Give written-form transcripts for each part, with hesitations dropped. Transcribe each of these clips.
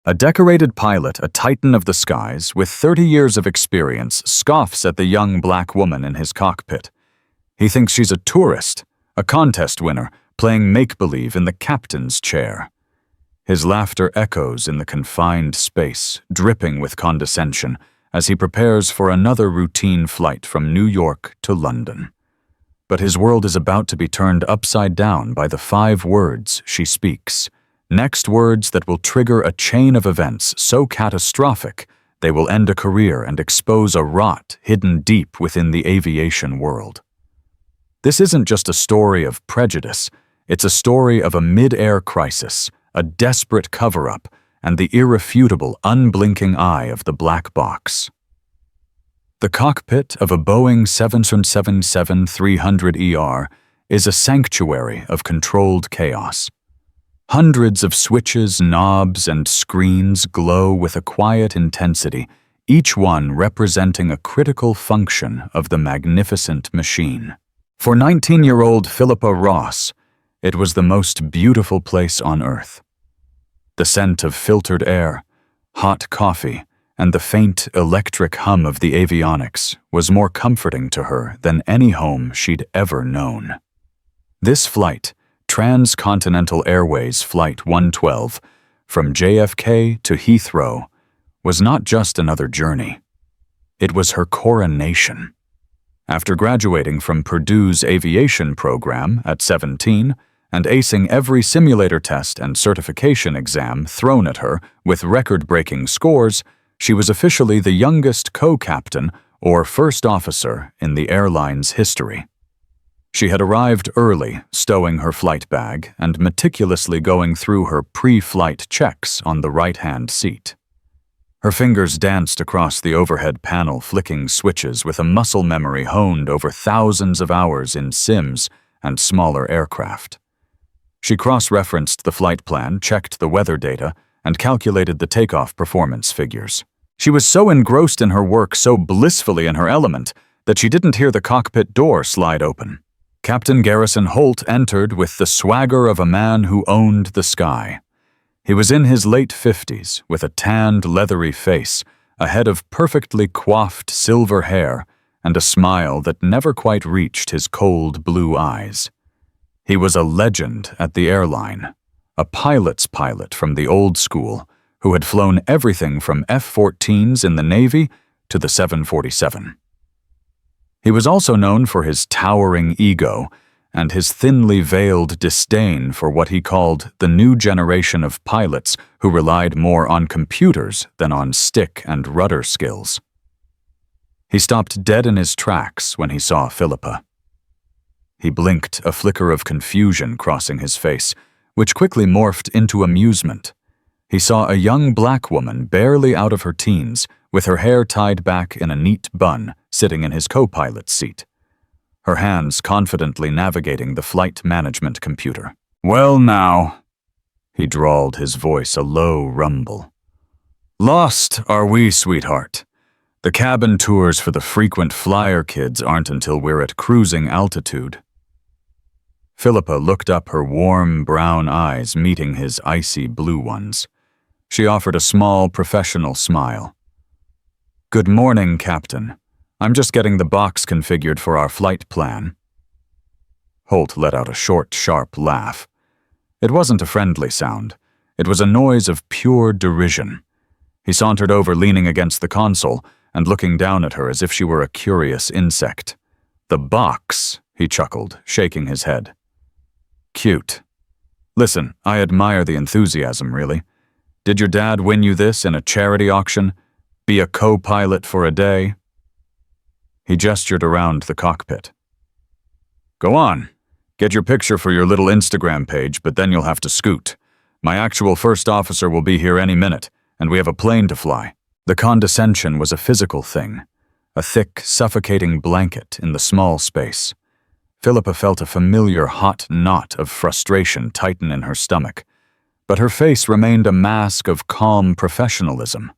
A decorated pilot, a titan of the skies, with 30 years of experience, scoffs at the young black woman in his cockpit. He thinks she's a tourist, a contest winner, playing make-believe in the captain's chair. His laughter echoes in the confined space, dripping with condescension, as he prepares for another routine flight from New York to London. But his world is about to be turned upside down by the 5 words she speaks. Next words that will trigger a chain of events so catastrophic they will end a career and expose a rot hidden deep within the aviation world. This isn't just a story of prejudice, it's a story of a mid-air crisis, a desperate cover-up, and the irrefutable, unblinking eye of the black box. The cockpit of a Boeing 777-300ER is a sanctuary of controlled chaos. Hundreds of switches, knobs, and screens glow with a quiet intensity, each one representing a critical function of the magnificent machine. For 19-year-old Philippa Ross, it was the most beautiful place on Earth. The scent of filtered air, hot coffee, and the faint electric hum of the avionics was more comforting to her than any home she'd ever known. This flight, Transcontinental Airways Flight 112, from JFK to Heathrow, was not just another journey. It was her coronation. After graduating from Purdue's aviation program at 17 and acing every simulator test and certification exam thrown at her with record-breaking scores, she was officially the youngest co-captain or first officer in the airline's history. She had arrived early, stowing her flight bag and meticulously going through her pre-flight checks on the right-hand seat. Her fingers danced across the overhead panel, flicking switches with a muscle memory honed over thousands of hours in sims and smaller aircraft. She cross-referenced the flight plan, checked the weather data, and calculated the takeoff performance figures. She was so engrossed in her work, so blissfully in her element, that she didn't hear the cockpit door slide open. Captain Garrison Holt entered with the swagger of a man who owned the sky. He was in his late 50s, with a tanned, leathery face, a head of perfectly coiffed silver hair, and a smile that never quite reached his cold blue eyes. He was a legend at the airline, a pilot's pilot from the old school, who had flown everything from F-14s in the Navy to the 747. He was also known for his towering ego and his thinly veiled disdain for what he called the new generation of pilots who relied more on computers than on stick and rudder skills. He stopped dead in his tracks when he saw Philippa. He blinked, a flicker of confusion crossing his face, which quickly morphed into amusement. He saw a young black woman barely out of her teens, with her hair tied back in a neat bun, sitting in his co-pilot's seat, her hands confidently navigating the flight management computer. "Well now," he drawled, his voice a low rumble. "Lost are we, sweetheart? The cabin tours for the frequent flyer kids aren't until we're at cruising altitude." Philippa looked up, her warm brown eyes meeting his icy blue ones. She offered a small, professional smile. "Good morning, Captain. I'm just getting the box configured for our flight plan." Holt let out a short, sharp laugh. It wasn't a friendly sound. It was a noise of pure derision. He sauntered over, leaning against the console and looking down at her as if she were a curious insect. "The box," he chuckled, shaking his head. "Cute. Listen, I admire the enthusiasm, really. Did your dad win you this in a charity auction? Be a co-pilot for a day?" He gestured around the cockpit. "Go on. Get your picture for your little Instagram page, but then you'll have to scoot. My actual first officer will be here any minute, and we have a plane to fly." The condescension was a physical thing, a thick, suffocating blanket in the small space. Philippa felt a familiar hot knot of frustration tighten in her stomach, but her face remained a mask of calm professionalism.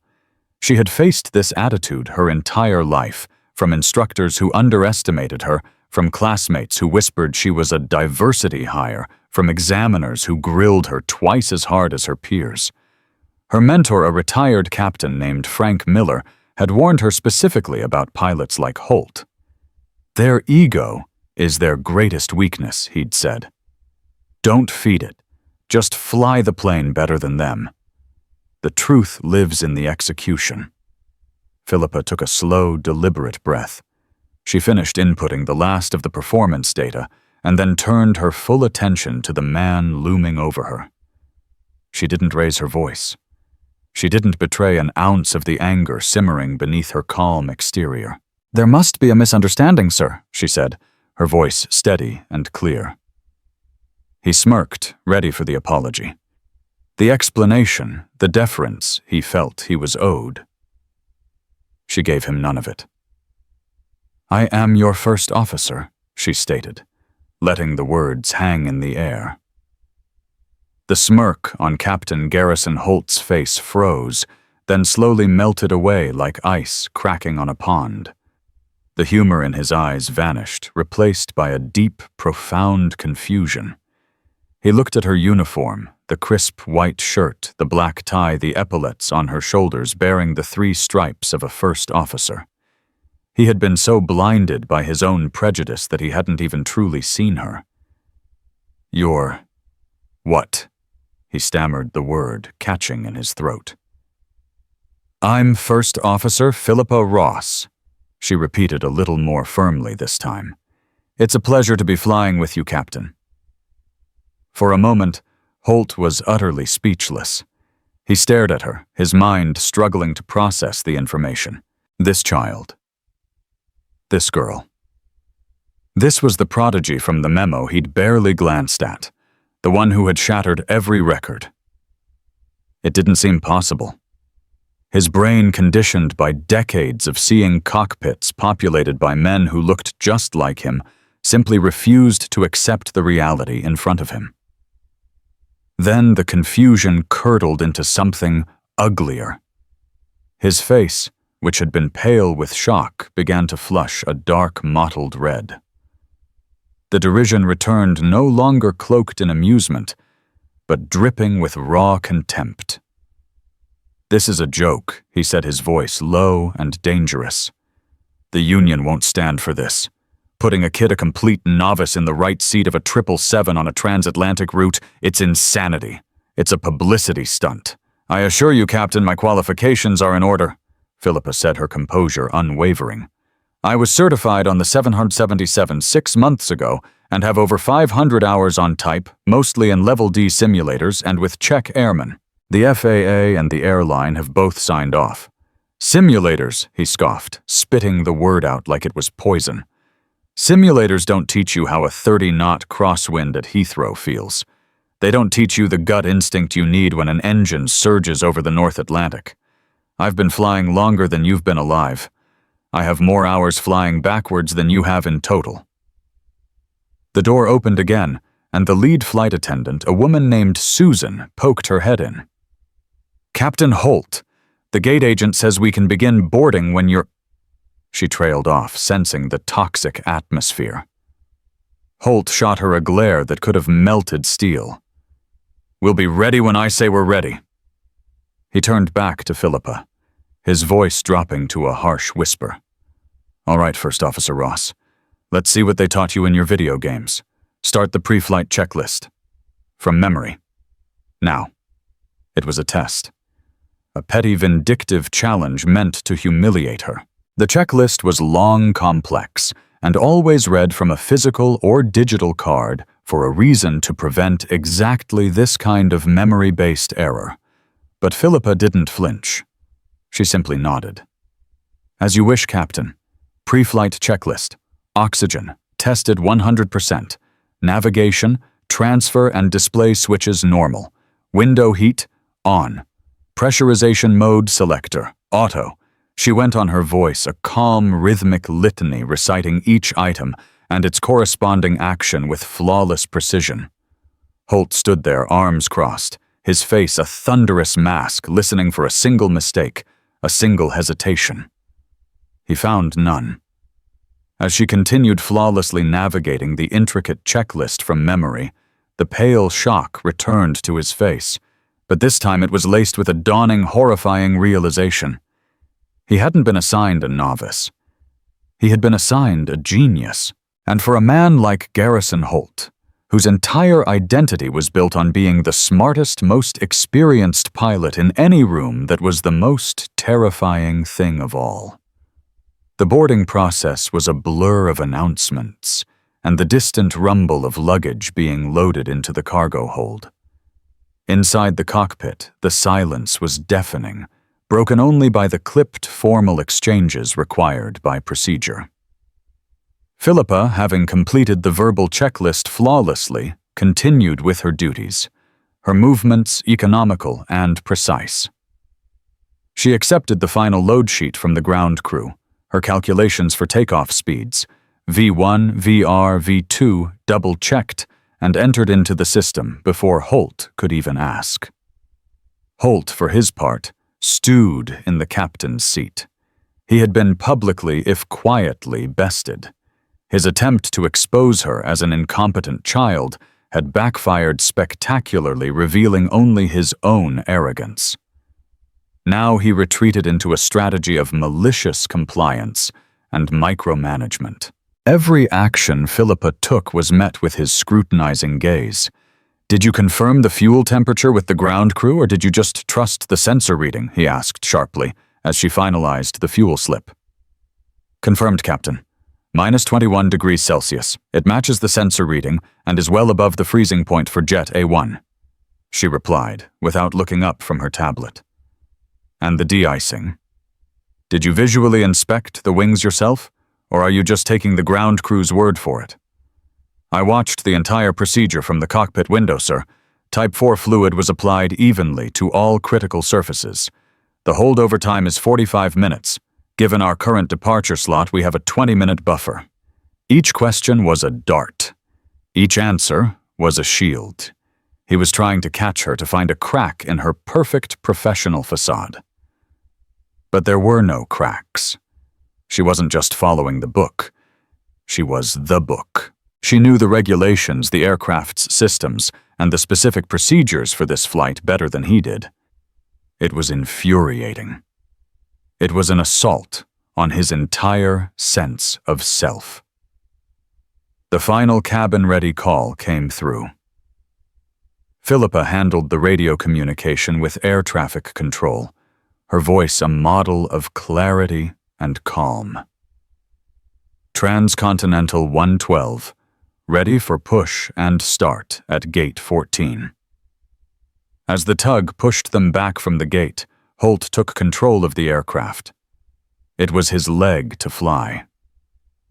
She had faced this attitude her entire life, from instructors who underestimated her, from classmates who whispered she was a diversity hire, from examiners who grilled her twice as hard as her peers. Her mentor, a retired captain named Frank Miller, had warned her specifically about pilots like Holt. Their ego is their greatest weakness, he'd said. Don't feed it. Just fly the plane better than them. The truth lives in the execution. Philippa took a slow, deliberate breath. She finished inputting the last of the performance data and then turned her full attention to the man looming over her. She didn't raise her voice. She didn't betray an ounce of the anger simmering beneath her calm exterior. "There must be a misunderstanding, sir," she said, her voice steady and clear. He smirked, ready for the apology. The explanation, the deference he felt he was owed. She gave him none of it. "I am your first officer," she stated, letting the words hang in the air. The smirk on Captain Garrison Holt's face froze, then slowly melted away like ice cracking on a pond. The humor in his eyes vanished, replaced by a deep, profound confusion. He looked at her uniform, the crisp white shirt, the black tie, the epaulets on her shoulders bearing the 3 stripes of a first officer. He had been so blinded by his own prejudice that he hadn't even truly seen her. "You're... what?" He stammered the word, catching in his throat. "I'm First Officer Philippa Ross," she repeated a little more firmly this time. "It's a pleasure to be flying with you, Captain." For a moment, Holt was utterly speechless. He stared at her, his mind struggling to process the information. This child. This girl. This was the prodigy from the memo he'd barely glanced at, the one who had shattered every record. It didn't seem possible. His brain, conditioned by decades of seeing cockpits populated by men who looked just like him, simply refused to accept the reality in front of him. Then the confusion curdled into something uglier. His face, which had been pale with shock, began to flush a dark mottled red. The derision returned no longer cloaked in amusement, but dripping with raw contempt. "This is a joke," he said, his voice low and dangerous. "The Union won't stand for this. Putting a complete novice in the right seat of a 777 on a transatlantic route, it's insanity. It's a publicity stunt. I assure you, Captain, my qualifications are in order," Philippa said, her composure unwavering. "I was certified on the 777 6 months ago and have over 500 hours on type, mostly in Level D simulators and with Czech airmen. The FAA and the airline have both signed off." "Simulators," he scoffed, spitting the word out like it was poison. "Simulators don't teach you how a 30-knot crosswind at Heathrow feels. They don't teach you the gut instinct you need when an engine surges over the North Atlantic. I've been flying longer than you've been alive. I have more hours flying backwards than you have in total." The door opened again, and the lead flight attendant, a woman named Susan, poked her head in. "Captain Holt, the gate agent says we can begin boarding when you're—" She trailed off, sensing the toxic atmosphere. Holt shot her a glare that could have melted steel. "We'll be ready when I say we're ready." He turned back to Philippa, his voice dropping to a harsh whisper. "All right, First Officer Ross. Let's see what they taught you in your video games. Start the pre-flight checklist. From memory. Now." It was a test. A petty, vindictive challenge meant to humiliate her. The checklist was long, complex, and always read from a physical or digital card for a reason to prevent exactly this kind of memory-based error. But Philippa didn't flinch. She simply nodded. "As you wish, Captain. Pre-flight checklist. Oxygen, tested 100%. Navigation, transfer and display switches normal. Window heat, on. Pressurization mode selector, auto." She went on, her voice a calm, rhythmic litany reciting each item and its corresponding action with flawless precision. Holt stood there, arms crossed, his face a thunderous mask, listening for a single mistake, a single hesitation. He found none. As she continued flawlessly navigating the intricate checklist from memory, the pale shock returned to his face, But this time it was laced with a dawning, horrifying realization. He hadn't been assigned a novice. He had been assigned a genius. And for a man like Garrison Holt, whose entire identity was built on being the smartest, most experienced pilot in any room, that was the most terrifying thing of all. The boarding process was a blur of announcements and the distant rumble of luggage being loaded into the cargo hold. Inside the cockpit, the silence was deafening, broken only by the clipped, formal exchanges required by procedure. Philippa, having completed the verbal checklist flawlessly, continued with her duties, her movements economical and precise. She accepted the final load sheet from the ground crew, her calculations for takeoff speeds, V1, VR, V2, double-checked, and entered into the system before Holt could even ask. Holt, for his part, stewed in the captain's seat. He had been publicly, if quietly, bested. His attempt to expose her as an incompetent child had backfired spectacularly, revealing only his own arrogance. Now he retreated into a strategy of malicious compliance and micromanagement. Every action Philippa took was met with his scrutinizing gaze. "Did you confirm the fuel temperature with the ground crew, or did you just trust the sensor reading?" he asked sharply as she finalized the fuel slip. "Confirmed, Captain. -21 degrees Celsius. It matches the sensor reading and is well above the freezing point for Jet A1, she replied, without looking up from her tablet. "And the de-icing? Did you visually inspect the wings yourself, or are you just taking the ground crew's word for it?" "I watched the entire procedure from the cockpit window, sir. Type 4 fluid was applied evenly to all critical surfaces. The holdover time is 45 minutes. Given our current departure slot, we have a 20-minute buffer." Each question was a dart. Each answer was a shield. He was trying to catch her, to find a crack in her perfect professional facade. But there were no cracks. She wasn't just following the book. She was the book. She knew the regulations, the aircraft's systems, and the specific procedures for this flight better than he did. It was infuriating. It was an assault on his entire sense of self. The final cabin-ready call came through. Philippa handled the radio communication with air traffic control, her voice a model of clarity and calm. "Transcontinental 112, ready for push and start at Gate 14. As the tug pushed them back from the gate, Holt took control of the aircraft. It was his leg to fly.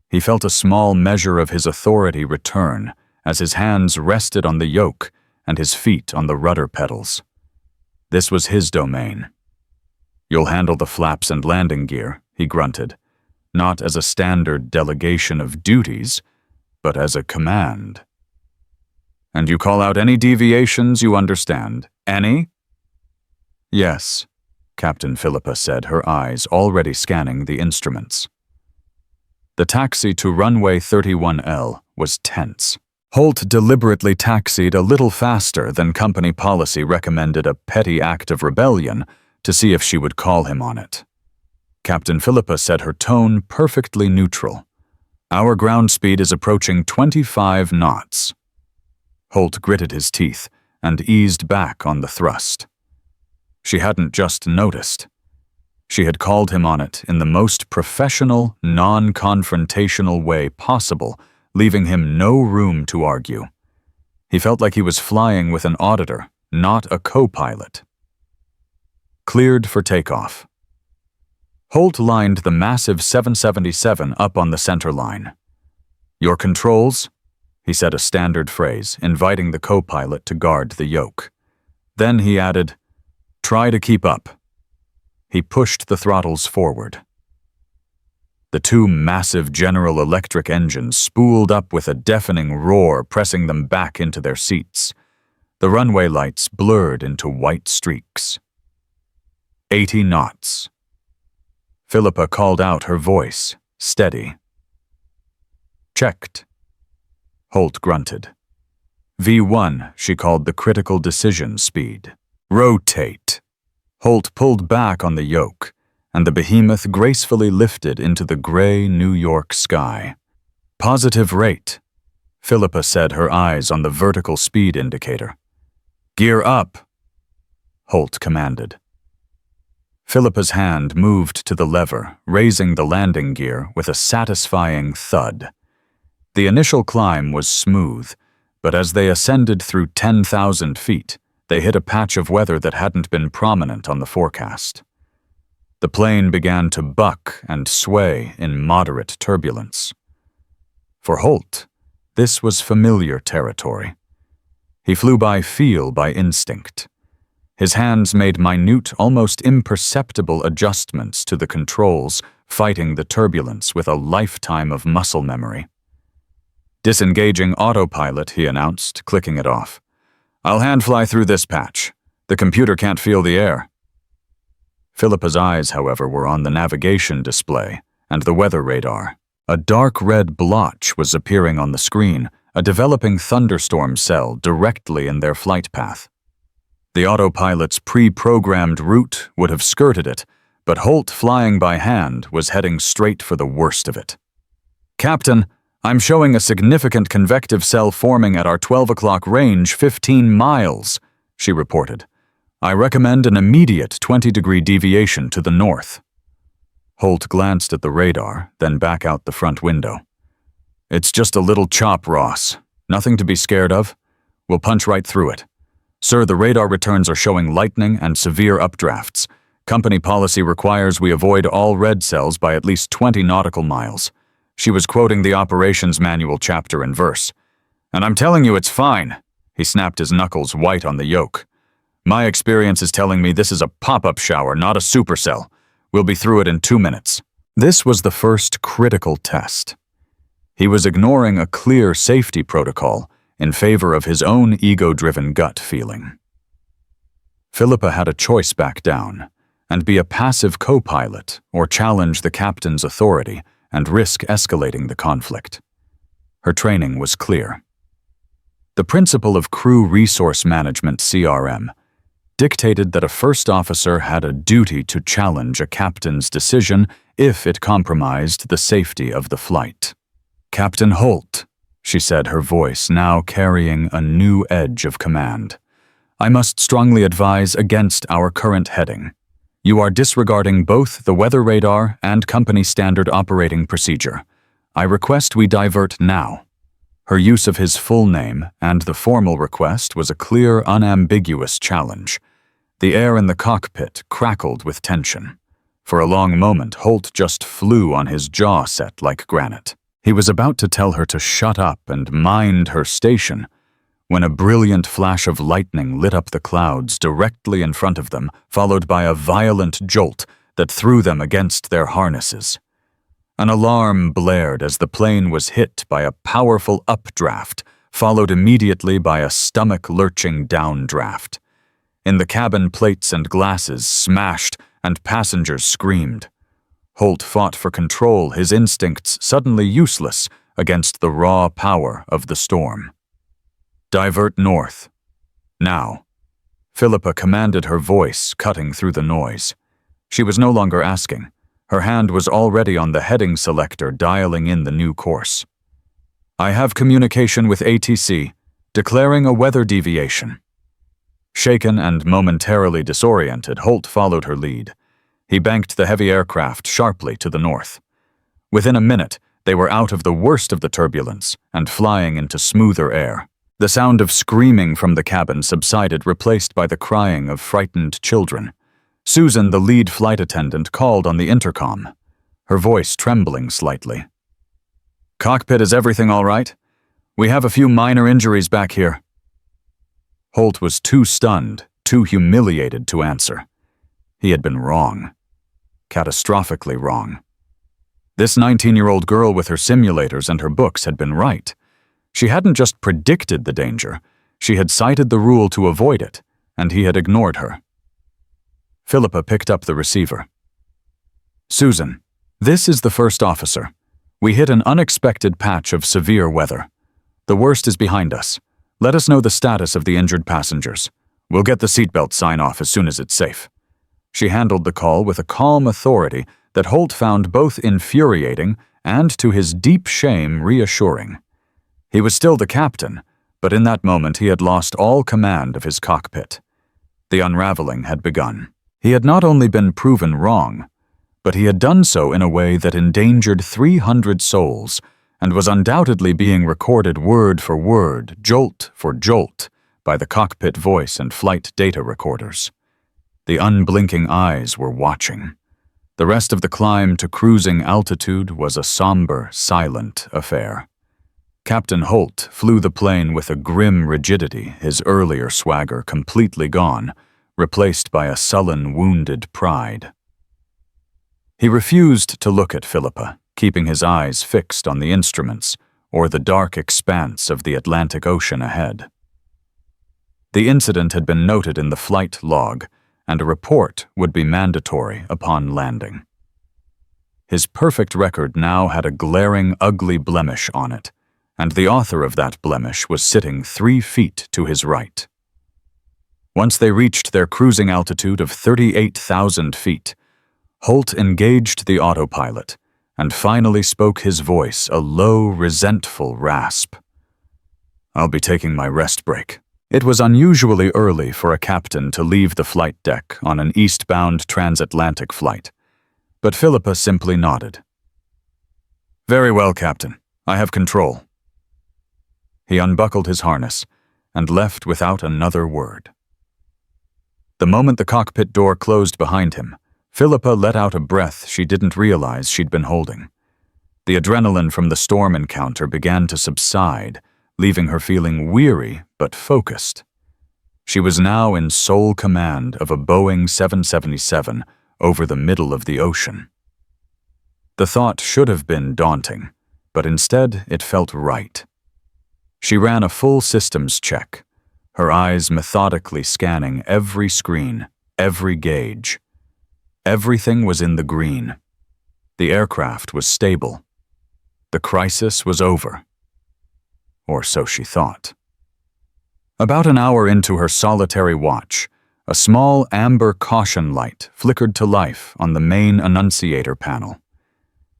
He felt a small measure of his authority return as his hands rested on the yoke and his feet on the rudder pedals. This was his domain. "You'll handle the flaps and landing gear," he grunted, not as a standard delegation of duties, but as a command. "And you call out any deviations you understand? Any?" "Yes," Captain Philippa said, her eyes already scanning the instruments. The taxi to runway 31L was tense. Holt deliberately taxied a little faster than company policy recommended, a petty act of rebellion, to see if she would call him on it. Captain Philippa said, her tone perfectly neutral. "Our ground speed is approaching 25 knots. Holt gritted his teeth and eased back on the thrust. She hadn't just noticed. She had called him on it in the most professional, non-confrontational way possible, leaving him no room to argue. He felt like he was flying with an auditor, not a co-pilot. Cleared for takeoff. Holt lined the massive 777 up on the center line. "Your controls?" He said a standard phrase, inviting the co-pilot to guard the yoke. Then he added, "Try to keep up." He pushed the throttles forward. The two massive General Electric engines spooled up with a deafening roar, pressing them back into their seats. The runway lights blurred into white streaks. 80 knots. Philippa called out, her voice steady. "Checked." Holt grunted. V1, she called the critical decision speed. Rotate. Holt pulled back on the yoke, and the behemoth gracefully lifted into the gray New York sky. Positive rate, Philippa said, her eyes on the vertical speed indicator. Gear up, Holt commanded. Philippa's hand moved to the lever, raising the landing gear with a satisfying thud. The initial climb was smooth, but as they ascended through 10,000 feet, they hit a patch of weather that hadn't been prominent on the forecast. The plane began to buck and sway in moderate turbulence. For Holt, this was familiar territory. He flew by feel, by instinct. His hands made minute, almost imperceptible adjustments to the controls, fighting the turbulence with a lifetime of muscle memory. Disengaging autopilot, he announced, clicking it off. I'll hand-fly through this patch. The computer can't feel the air. Philippa's eyes, however, were on the navigation display and the weather radar. A dark red blotch was appearing on the screen, a developing thunderstorm cell directly in their flight path. The autopilot's pre-programmed route would have skirted it, but Holt, flying by hand, was heading straight for the worst of it. Captain, I'm showing a significant convective cell forming at our 12 o'clock range, 15 miles, she reported. I recommend an immediate 20-degree deviation to the north. Holt glanced at the radar, then back out the front window. It's just a little chop, Ross. Nothing to be scared of. We'll punch right through it. Sir, the radar returns are showing lightning and severe updrafts. Company policy requires we avoid all red cells by at least 20 nautical miles. She was quoting the operations manual chapter and verse. And I'm telling you it's fine. He snapped his knuckles white on the yoke. My experience is telling me this is a pop-up shower, not a supercell. We'll be through it in 2 minutes. This was the first critical test. He was ignoring a clear safety protocol in favor of his own ego-driven gut feeling. Philippa had a choice: back down and be a passive co-pilot, or challenge the captain's authority and risk escalating the conflict. Her training was clear. The principle of crew resource management, CRM, dictated that a first officer had a duty to challenge a captain's decision if it compromised the safety of the flight. Captain Holt, she said, her voice now carrying a new edge of command. I must strongly advise against our current heading. You are disregarding both the weather radar and company standard operating procedure. I request we divert now. Her use of his full name and the formal request was a clear, unambiguous challenge. The air in the cockpit crackled with tension. For a long moment, Holt just flew on his jaw set like granite. He was about to tell her to shut up and mind her station when a brilliant flash of lightning lit up the clouds directly in front of them, followed by a violent jolt that threw them against their harnesses. An alarm blared as the plane was hit by a powerful updraft, followed immediately by a stomach-lurching downdraft. In the cabin, plates and glasses smashed and passengers screamed. Holt fought for control, his instincts suddenly useless against the raw power of the storm. Divert north. Now. Philippa commanded, her voice cutting through the noise. She was no longer asking. Her hand was already on the heading selector, dialing in the new course. I have communication with ATC, declaring a weather deviation. Shaken and momentarily disoriented, Holt followed her lead. He banked the heavy aircraft sharply to the north. Within a minute, they were out of the worst of the turbulence and flying into smoother air. The sound of screaming from the cabin subsided, replaced by the crying of frightened children. Susan, the lead flight attendant, called on the intercom, her voice trembling slightly. Cockpit, is everything all right? We have a few minor injuries back here. Holt was too stunned, too humiliated to answer. He had been wrong. Catastrophically wrong. This 19-year-old girl with her simulators and her books had been right. She hadn't just predicted the danger, she had cited the rule to avoid it, and he had ignored her. Philippa picked up the receiver. Susan, this is the first officer. We hit an unexpected patch of severe weather. The worst is behind us. Let us know the status of the injured passengers. We'll get the seatbelt sign-off as soon as it's safe. She handled the call with a calm authority that Holt found both infuriating and, to his deep shame, reassuring. He was still the captain, but in that moment he had lost all command of his cockpit. The unraveling had begun. He had not only been proven wrong, but he had done so in a way that endangered 300 souls and was undoubtedly being recorded word for word, jolt for jolt, by the cockpit voice and flight data recorders. The unblinking eyes were watching. The rest of the climb to cruising altitude was a somber, silent affair. Captain Holt flew the plane with a grim rigidity, his earlier swagger completely gone, replaced by a sullen, wounded pride. He refused to look at Philippa, keeping his eyes fixed on the instruments or the dark expanse of the Atlantic Ocean ahead. The incident had been noted in the flight log, and a report would be mandatory upon landing. His perfect record now had a glaring, ugly blemish on it, and the author of that blemish was sitting 3 feet to his right. Once they reached their cruising altitude of 38,000 feet, Holt engaged the autopilot and finally spoke his voice, a low, resentful rasp. "I'll be taking my rest break." It was unusually early for a captain to leave the flight deck on an eastbound transatlantic flight, but Philippa simply nodded. "Very well, Captain. I have control." He unbuckled his harness and left without another word. The moment the cockpit door closed behind him, Philippa let out a breath she didn't realize she'd been holding. The adrenaline from the storm encounter began to subside, leaving her feeling weary but focused. She was now in sole command of a Boeing 777 over the middle of the ocean. The thought should have been daunting, but instead it felt right. She ran a full systems check, her eyes methodically scanning every screen, every gauge. Everything was in the green. The aircraft was stable. The crisis was over. Or so she thought. About an hour into her solitary watch, a small amber caution light flickered to life on the main annunciator panel.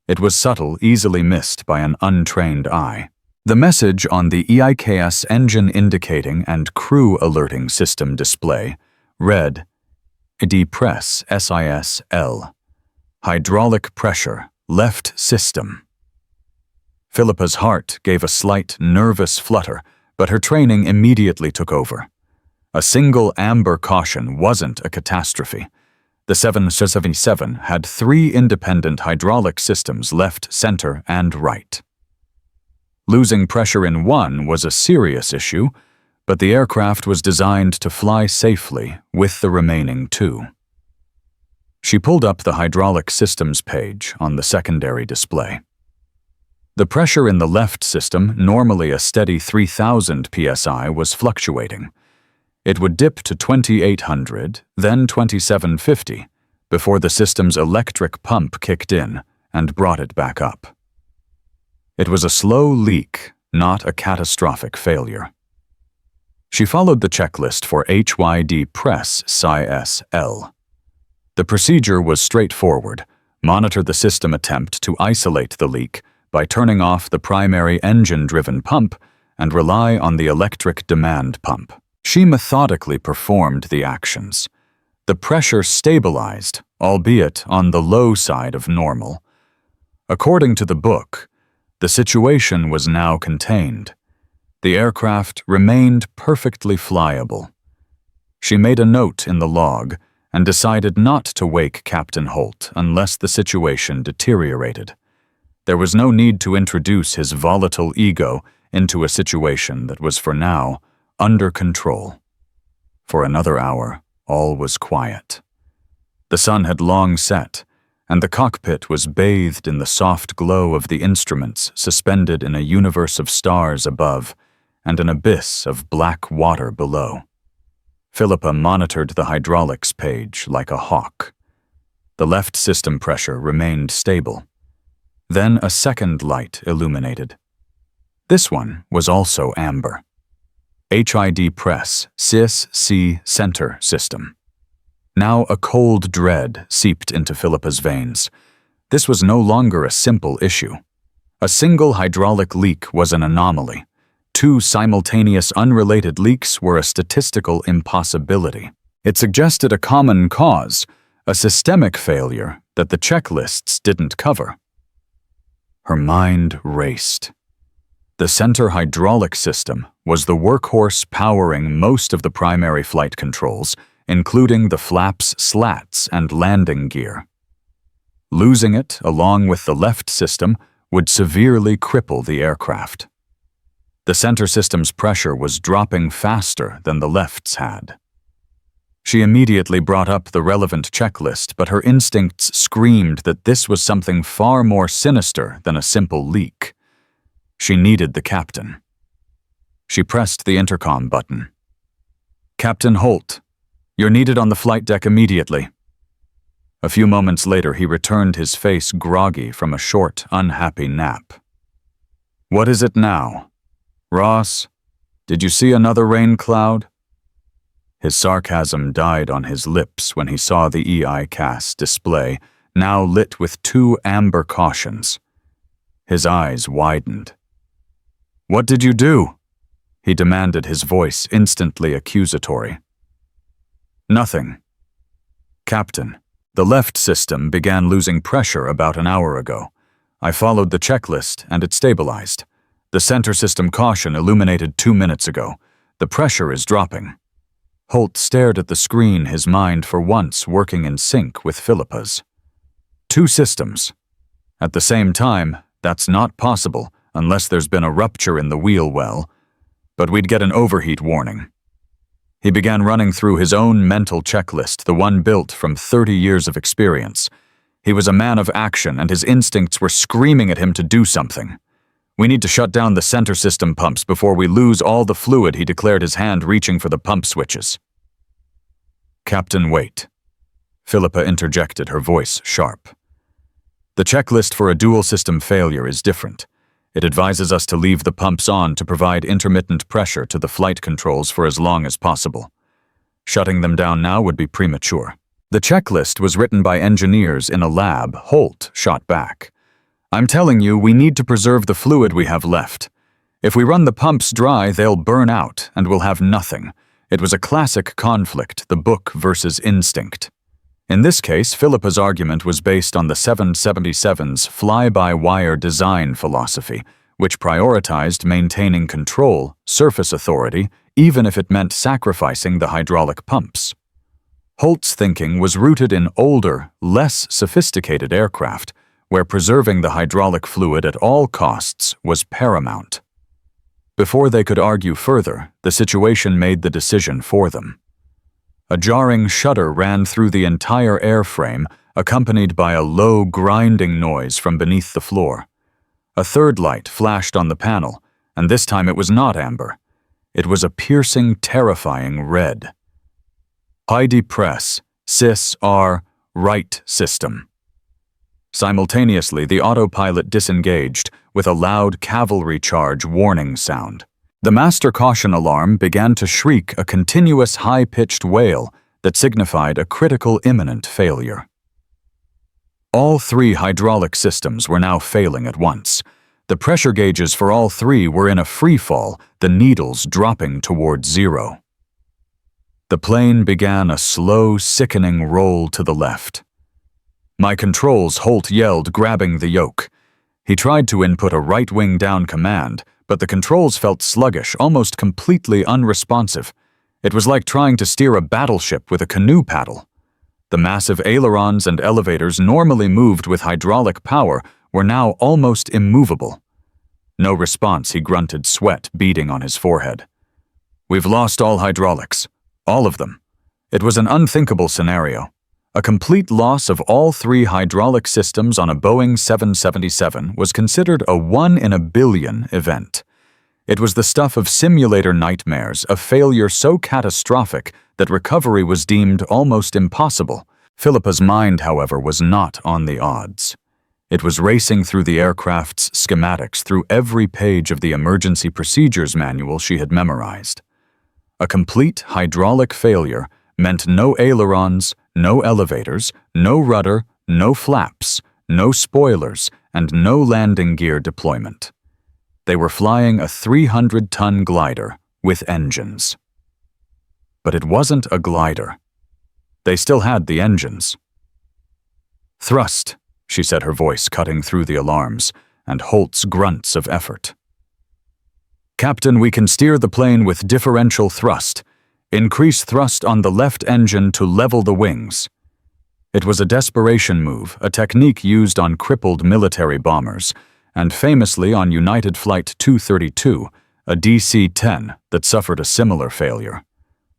It was subtle, easily missed by an untrained eye. The message on the EIKS engine indicating and crew alerting system display read, "Depress SIS-L. Hydraulic pressure, left system." Philippa's heart gave a slight, nervous flutter, but her training immediately took over. A single amber caution wasn't a catastrophe. The 777 had 3 independent hydraulic systems left, center, and right. Losing pressure in one was a serious issue, but the aircraft was designed to fly safely with the remaining 2. She pulled up the hydraulic systems page on the secondary display. The pressure in the left system, normally a steady 3,000 psi, was fluctuating. It would dip to 2,800, then 2,750, before the system's electric pump kicked in and brought it back up. It was a slow leak, not a catastrophic failure. She followed the checklist for HYD press SIS-L. The procedure was straightforward: monitor the system attempt to isolate the leak by turning off the primary engine-driven pump and rely on the electric demand pump. She methodically performed the actions. The pressure stabilized, albeit on the low side of normal. According to the book, the situation was now contained. The aircraft remained perfectly flyable. She made a note in the log and decided not to wake Captain Holt unless the situation deteriorated. There was no need to introduce his volatile ego into a situation that was for now under control. For another hour, all was quiet. The sun had long set, and the cockpit was bathed in the soft glow of the instruments suspended in a universe of stars above and an abyss of black water below. Philippa monitored the hydraulics page like a hawk. The left system pressure remained stable. Then a second light illuminated. This one was also amber. HID Press, SIS-C Center System. Now a cold dread seeped into Philippa's veins. This was no longer a simple issue. A single hydraulic leak was an anomaly. Two simultaneous unrelated leaks were a statistical impossibility. It suggested a common cause, a systemic failure that the checklists didn't cover. Her mind raced. The center hydraulic system was the workhorse powering most of the primary flight controls, including the flaps, slats, and landing gear. Losing it, along with the left system, would severely cripple the aircraft. The center system's pressure was dropping faster than the left's had. She immediately brought up the relevant checklist, but her instincts screamed that this was something far more sinister than a simple leak. She needed the captain. She pressed the intercom button. "Captain Holt, you're needed on the flight deck immediately." A few moments later, he returned, his face groggy from a short, unhappy nap. "What is it now? Ross, did you see another rain cloud?" His sarcasm died on his lips when he saw the EICAS display, now lit with 2 amber cautions. His eyes widened. "What did you do?" he demanded, his voice instantly accusatory. "Nothing. Captain, the left system began losing pressure about an hour ago. I followed the checklist and it stabilized. The center system caution illuminated 2 minutes ago. The pressure is dropping." Holt stared at the screen, his mind for once working in sync with Philippa's. 2 systems. At the same time, that's not possible unless there's been a rupture in the wheel well, but we'd get an overheat warning. He began running through his own mental checklist, the one built from 30 years of experience. He was a man of action, and his instincts were screaming at him to do something. "We need to shut down the center system pumps before we lose all the fluid," he declared, his hand reaching for the pump switches. "Captain, wait." Philippa interjected, her voice sharp. "The checklist for a dual system failure is different. It advises us to leave the pumps on to provide intermittent pressure to the flight controls for as long as possible. Shutting them down now would be premature." The checklist was written by engineers in a lab, Holt shot back. "I'm telling you, we need to preserve the fluid we have left. If we run the pumps dry, they'll burn out, and we'll have nothing." It was a classic conflict, the book versus instinct. In this case, Philippa's argument was based on the 777's fly-by-wire design philosophy, which prioritized maintaining control, surface authority, even if it meant sacrificing the hydraulic pumps. Holt's thinking was rooted in older, less sophisticated aircraft, where preserving the hydraulic fluid at all costs was paramount. Before they could argue further, the situation made the decision for them. A jarring shudder ran through the entire airframe, accompanied by a low, grinding noise from beneath the floor. A third light flashed on the panel, and this time it was not amber. It was a piercing, terrifying red. "HID Press, SIS-R, right system." Simultaneously, the autopilot disengaged with a loud cavalry charge warning sound. The master caution alarm began to shriek, a continuous high-pitched wail that signified a critical imminent failure. All 3 hydraulic systems were now failing at once. The pressure gauges for all 3 were in a free-fall, the needles dropping toward 0. The plane began a slow, sickening roll to the left. "My controls," Holt yelled, grabbing the yoke. He tried to input a right-wing down command, but the controls felt sluggish, almost completely unresponsive. It was like trying to steer a battleship with a canoe paddle. The massive ailerons and elevators, normally moved with hydraulic power, were now almost immovable. No response, he grunted, sweat beading on his forehead. "We've lost all hydraulics. All of them." It was an unthinkable scenario. A complete loss of all 3 hydraulic systems on a Boeing 777 was considered a 1 in a billion event. It was the stuff of simulator nightmares, a failure so catastrophic that recovery was deemed almost impossible. Philippa's mind, however, was not on the odds. It was racing through the aircraft's schematics, through every page of the emergency procedures manual she had memorized. A complete hydraulic failure meant no ailerons, no elevators, no rudder, no flaps, no spoilers, and no landing gear deployment. They were flying a 300-ton glider with engines. But it wasn't a glider. They still had the engines. "Thrust," she said, her voice cutting through the alarms, and Holt's grunts of effort. "Captain, we can steer the plane with differential thrust. Increase thrust on the left engine to level the wings." It was a desperation move, a technique used on crippled military bombers, and famously on United Flight 232, a DC-10 that suffered a similar failure.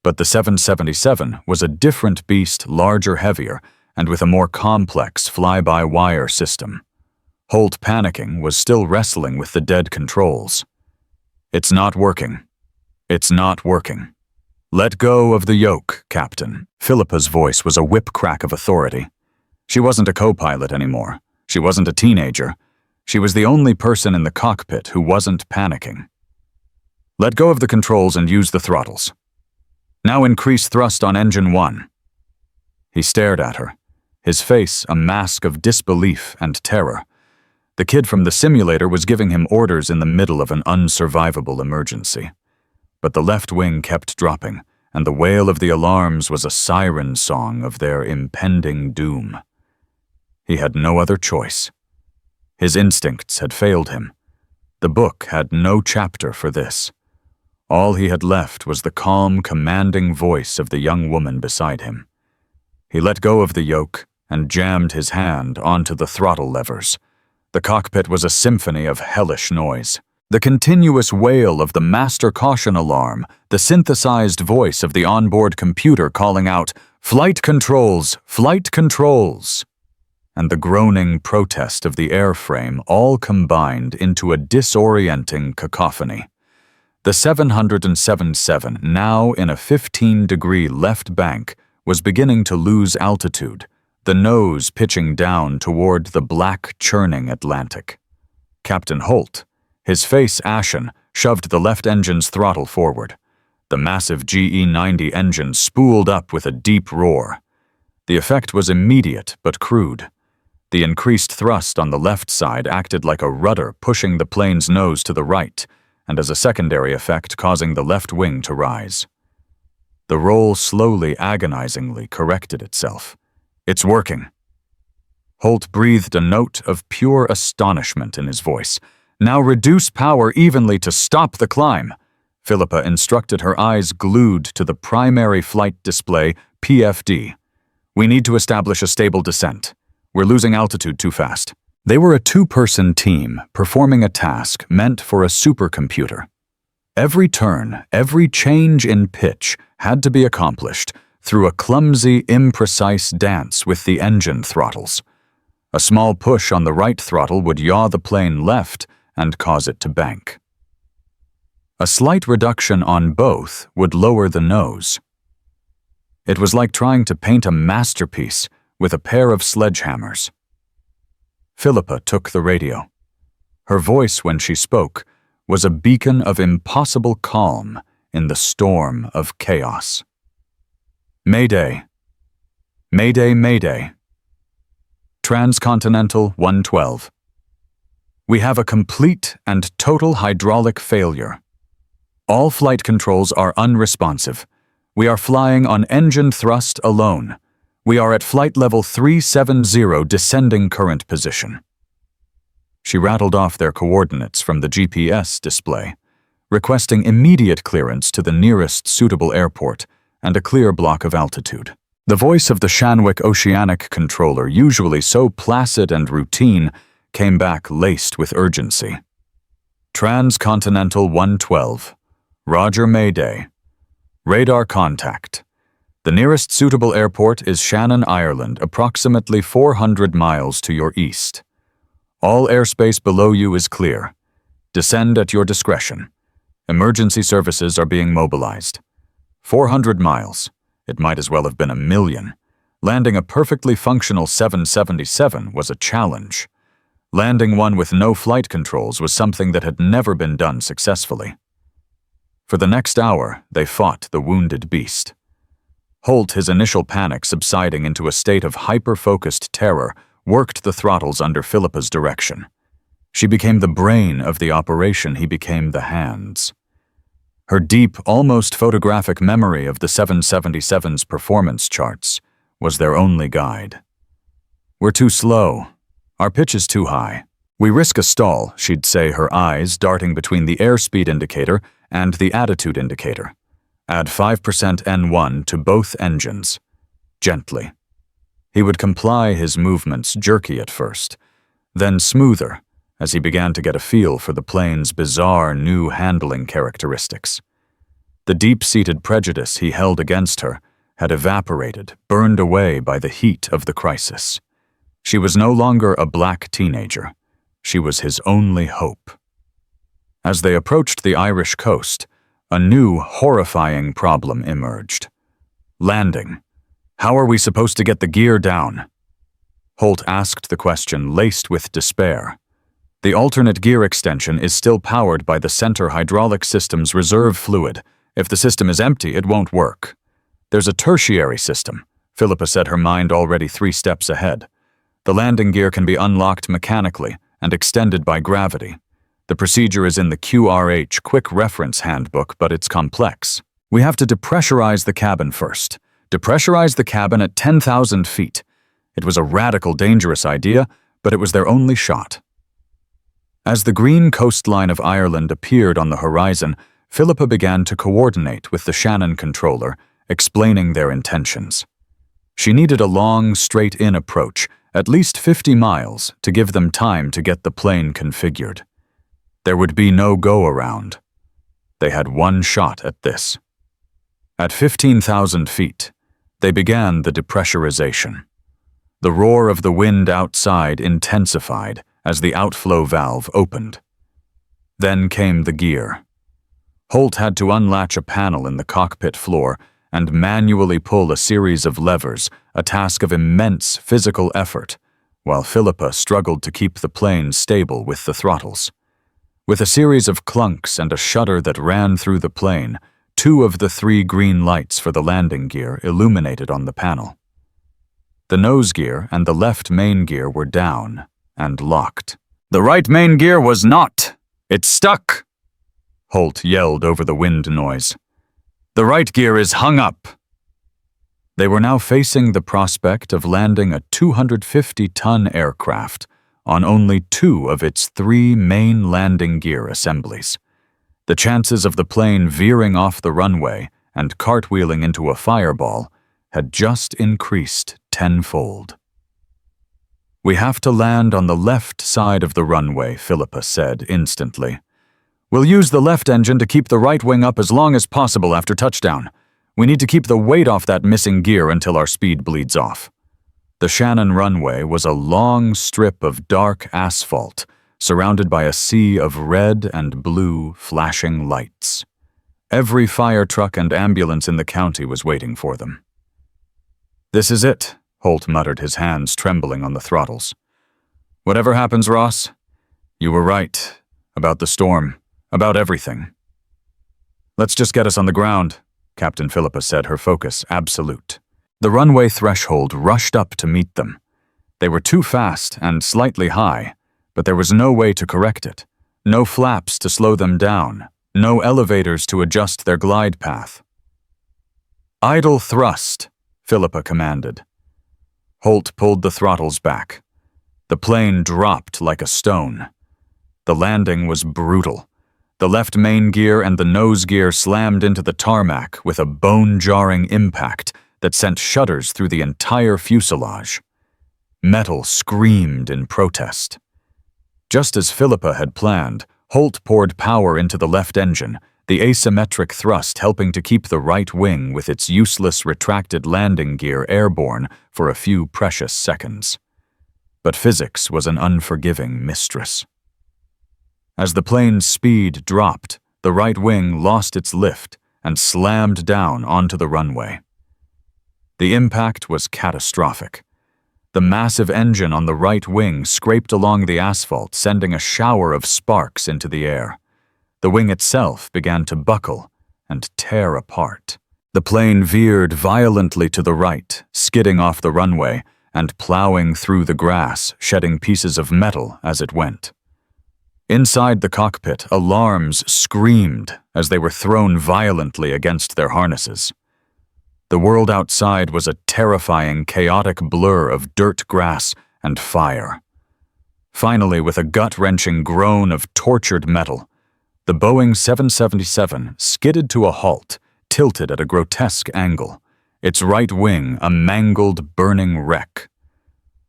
But the 777 was a different beast, larger, heavier, and with a more complex fly-by-wire system. Holt, panicking, was still wrestling with the dead controls. "It's not working. It's not working. Let go of the yoke, Captain." Philippa's voice was a whip-crack of authority. She wasn't a co-pilot anymore. She wasn't a teenager. She was the only person in the cockpit who wasn't panicking. "Let go of the controls and use the throttles. Now increase thrust on engine 1. He stared at her, his face a mask of disbelief and terror. The kid from the simulator was giving him orders in the middle of an unsurvivable emergency. But the left wing kept dropping, and the wail of the alarms was a siren song of their impending doom. He had no other choice. His instincts had failed him. The book had no chapter for this. All he had left was the calm, commanding voice of the young woman beside him. He let go of the yoke and jammed his hand onto the throttle levers. The cockpit was a symphony of hellish noise. The continuous wail of the master caution alarm, the synthesized voice of the onboard computer calling out, "Flight controls! Flight controls!" and the groaning protest of the airframe all combined into a disorienting cacophony. The 777, now in a 15-degree left bank, was beginning to lose altitude, the nose pitching down toward the black, churning Atlantic. Captain Holt, his face ashen, shoved the left engine's throttle forward. The massive GE-90 engine spooled up with a deep roar. The effect was immediate but crude. The increased thrust on the left side acted like a rudder pushing the plane's nose to the right, and as a secondary effect causing the left wing to rise. The roll slowly, agonizingly corrected itself. "It's working." Holt breathed a note of pure astonishment in his voice. "Now reduce power evenly to stop the climb." Philippa instructed, her eyes glued to the primary flight display, PFD. "We need to establish a stable descent. We're losing altitude too fast." They were a two-person team performing a task meant for a supercomputer. Every turn, every change in pitch had to be accomplished through a clumsy, imprecise dance with the engine throttles. A small push on the right throttle would yaw the plane left and cause it to bank. A slight reduction on both would lower the nose. It was like trying to paint a masterpiece with a pair of sledgehammers. Philippa took the radio. Her voice, when she spoke, was a beacon of impossible calm in the storm of chaos. "Mayday. Mayday, Mayday. Transcontinental 112. We have a complete and total hydraulic failure. All flight controls are unresponsive. We are flying on engine thrust alone. We are at flight level 370 descending current position." She rattled off their coordinates from the GPS display, requesting immediate clearance to the nearest suitable airport and a clear block of altitude. The voice of the Shanwick Oceanic controller, usually so placid and routine, came back laced with urgency. "Transcontinental 112. Roger, Mayday. Radar contact. The nearest suitable airport is Shannon, Ireland, approximately 400 miles to your east. All airspace below you is clear. Descend at your discretion. Emergency services are being mobilized. 400 miles. It might as well have been 1,000,000. Landing a perfectly functional 777 was a challenge. Landing one with no flight controls was something that had never been done successfully. For the next hour, they fought the wounded beast. Holt, his initial panic subsiding into a state of hyper-focused terror, worked the throttles under Philippa's direction. She became the brain of the operation, he became the hands. Her deep, almost photographic memory of the 777's performance charts was their only guide. "We're too slow. Our pitch is too high. We risk a stall," she'd say, her eyes darting between the airspeed indicator and the attitude indicator. "Add 5% N1 to both engines. Gently." He would comply, his movements jerky at first, then smoother as he began to get a feel for the plane's bizarre new handling characteristics. The deep-seated prejudice he held against her had evaporated, burned away by the heat of the crisis. She was no longer a black teenager. She was his only hope. As they approached the Irish coast, a new, horrifying problem emerged. Landing. How are we supposed to get the gear down? Holt asked the question, laced with despair. The alternate gear extension is still powered by the center hydraulic system's reserve fluid. If the system is empty, it won't work. There's a tertiary system, Philippa said, her mind already 3 steps ahead. The landing gear can be unlocked mechanically and extended by gravity. The procedure is in the QRH Quick Reference Handbook, but it's complex. We have to depressurize the cabin first. Depressurize the cabin at 10,000 feet. It was a radical, dangerous idea, but it was their only shot. As the green coastline of Ireland appeared on the horizon, Philippa began to coordinate with the Shannon controller, explaining their intentions. She needed a long, straight-in approach, at least 50 miles, to give them time to get the plane configured. There would be no go-around. They had one shot at this. At 15,000 feet, they began the depressurization. The roar of the wind outside intensified as the outflow valve opened. Then came the gear. Holt had to unlatch a panel in the cockpit floor and manually pull a series of levers, a task of immense physical effort, while Philippa struggled to keep the plane stable with the throttles. With a series of clunks and a shudder that ran through the plane, 2 of the 3 green lights for the landing gear illuminated on the panel. The nose gear and the left main gear were down and locked. "The right main gear was not. It's stuck," Holt yelled over the wind noise. "The right gear is hung up." They were now facing the prospect of landing a 250-ton aircraft on only 2 of its 3 main landing gear assemblies. The chances of the plane veering off the runway and cartwheeling into a fireball had just increased tenfold. "We have to land on the left side of the runway," Philippa said instantly. "We'll use the left engine to keep the right wing up as long as possible after touchdown. We need to keep the weight off that missing gear until our speed bleeds off." The Shannon runway was a long strip of dark asphalt, surrounded by a sea of red and blue flashing lights. Every fire truck and ambulance in the county was waiting for them. "This is it," Holt muttered, his hands trembling on the throttles. "Whatever happens, Ross, you were right. About the storm. About everything." "Let's just get us on the ground," Captain Philippa said, her focus absolute. The runway threshold rushed up to meet them. They were too fast and slightly high, but there was no way to correct it. No flaps to slow them down. No elevators to adjust their glide path. "Idle thrust," Philippa commanded. Holt pulled the throttles back. The plane dropped like a stone. The landing was brutal. The left main gear and the nose gear slammed into the tarmac with a bone-jarring impact that sent shudders through the entire fuselage. Metal screamed in protest. Just as Philippa had planned, Holt poured power into the left engine, the asymmetric thrust helping to keep the right wing with its useless retracted landing gear airborne for a few precious seconds. But physics was an unforgiving mistress. As the plane's speed dropped, the right wing lost its lift and slammed down onto the runway. The impact was catastrophic. The massive engine on the right wing scraped along the asphalt, sending a shower of sparks into the air. The wing itself began to buckle and tear apart. The plane veered violently to the right, skidding off the runway and plowing through the grass, shedding pieces of metal as it went. Inside the cockpit, alarms screamed as they were thrown violently against their harnesses. The world outside was a terrifying, chaotic blur of dirt, grass, and fire. Finally, with a gut-wrenching groan of tortured metal, the Boeing 777 skidded to a halt, tilted at a grotesque angle, its right wing a mangled, burning wreck.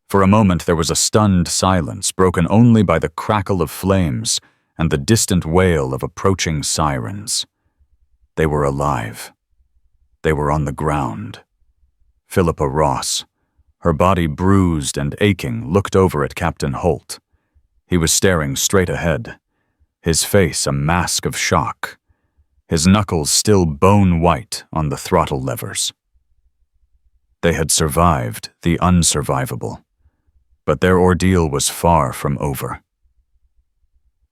For a moment there was a stunned silence, broken only by the crackle of flames and the distant wail of approaching sirens. They were alive. They were on the ground. Philippa Ross, her body bruised and aching, looked over at Captain Holt. He was staring straight ahead, his face a mask of shock, his knuckles still bone-white on the throttle levers. They had survived the unsurvivable, but their ordeal was far from over.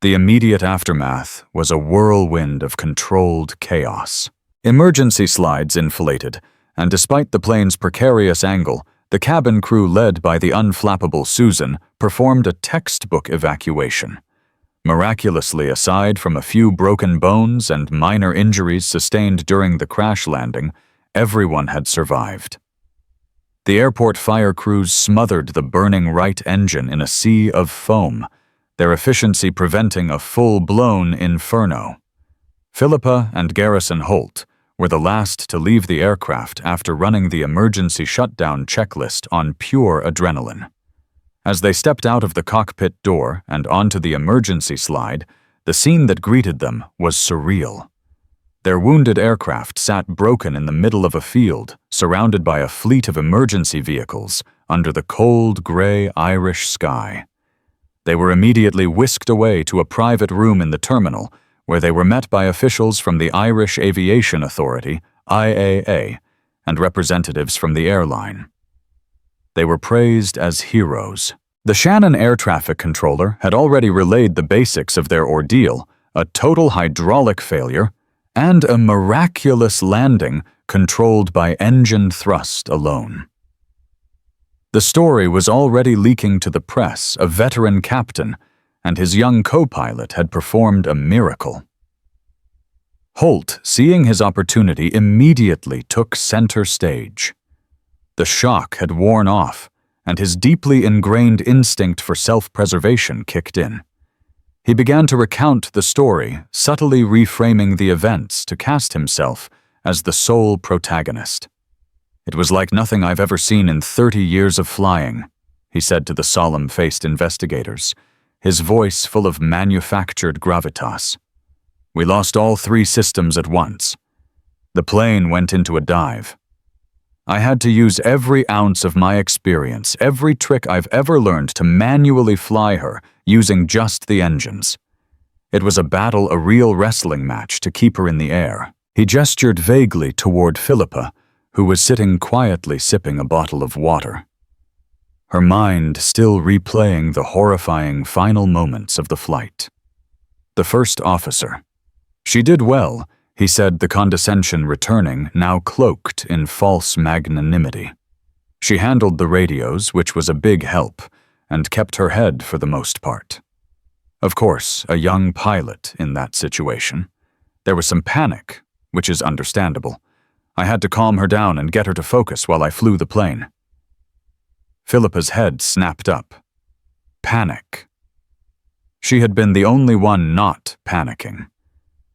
The immediate aftermath was a whirlwind of controlled chaos. Emergency slides inflated, and despite the plane's precarious angle, the cabin crew led by the unflappable Susan performed a textbook evacuation. Miraculously, aside from a few broken bones and minor injuries sustained during the crash landing, everyone had survived. The airport fire crews smothered the burning right engine in a sea of foam, their efficiency preventing a full-blown inferno. Philippa and Garrison Holt were the last to leave the aircraft after running the emergency shutdown checklist on pure adrenaline. As they stepped out of the cockpit door and onto the emergency slide, the scene that greeted them was surreal. Their wounded aircraft sat broken in the middle of a field, surrounded by a fleet of emergency vehicles under the cold, gray Irish sky. They were immediately whisked away to a private room in the terminal, where they were met by officials from the Irish Aviation Authority, IAA, and representatives from the airline. They were praised as heroes. The Shannon air traffic controller had already relayed the basics of their ordeal, a total hydraulic failure, and a miraculous landing controlled by engine thrust alone. The story was already leaking to the press. A veteran captain and his young co-pilot had performed a miracle. Holt, seeing his opportunity, immediately took center stage. The shock had worn off, and his deeply ingrained instinct for self-preservation kicked in. He began to recount the story, subtly reframing the events to cast himself as the sole protagonist. "It was like nothing I've ever seen in 30 years of flying," he said to the solemn-faced investigators, his voice full of manufactured gravitas. "We lost all 3 systems at once. The plane went into a dive. I had to use every ounce of my experience, every trick I've ever learned to manually fly her using just the engines. It was a battle, a real wrestling match to keep her in the air." He gestured vaguely toward Philippa, who was sitting quietly sipping a bottle of water, her mind still replaying the horrifying final moments of the flight. The first officer. "She did well," he said, the condescension returning, now cloaked in false magnanimity. "She handled the radios, which was a big help, and kept her head for the most part. Of course, a young pilot in that situation. There was some panic, which is understandable. I had to calm her down and get her to focus while I flew the plane." Philippa's head snapped up. Panic. She had been the only one not panicking.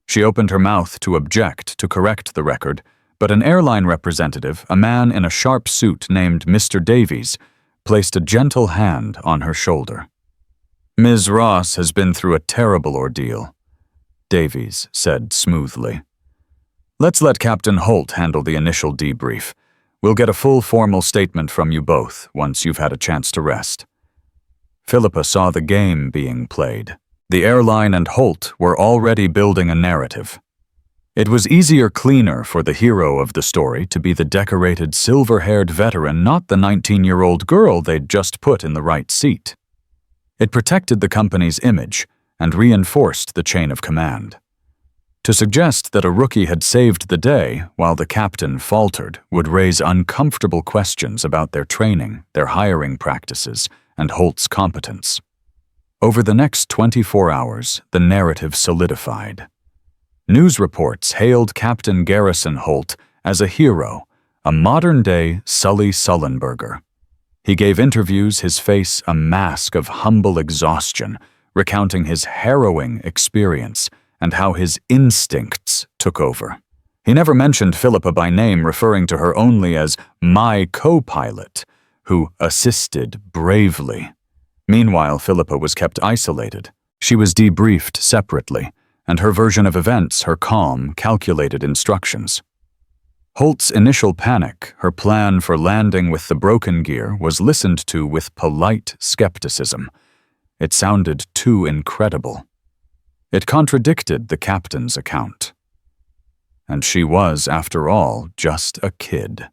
She opened her mouth to object, to correct the record, but an airline representative, a man in a sharp suit named Mr. Davies, placed a gentle hand on her shoulder. "Ms. Ross has been through a terrible ordeal," Davies said smoothly. "Let's let Captain Holt handle the initial debrief. We'll get a full formal statement from you both once you've had a chance to rest." Philippa saw the game being played. The airline and Holt were already building a narrative. It was easier, cleaner for the hero of the story to be the decorated, silver-haired veteran, not the 19-year-old girl they'd just put in the right seat. It protected the company's image and reinforced the chain of command. To suggest that a rookie had saved the day while the captain faltered would raise uncomfortable questions about their training, their hiring practices, and Holt's competence. Over the next 24 hours, the narrative solidified. News reports hailed Captain Garrison Holt as a hero, a modern-day Sully Sullenberger. He gave interviews, his face a mask of humble exhaustion, recounting his harrowing experience and how his instincts took over. He never mentioned Philippa by name, referring to her only as my co-pilot, who assisted bravely. Meanwhile, Philippa was kept isolated. She was debriefed separately, and her version of events, her calm, calculated instructions. Holt's initial panic, her plan for landing with the broken gear, was listened to with polite skepticism. It sounded too incredible. It contradicted the captain's account. And she was, after all, just a kid.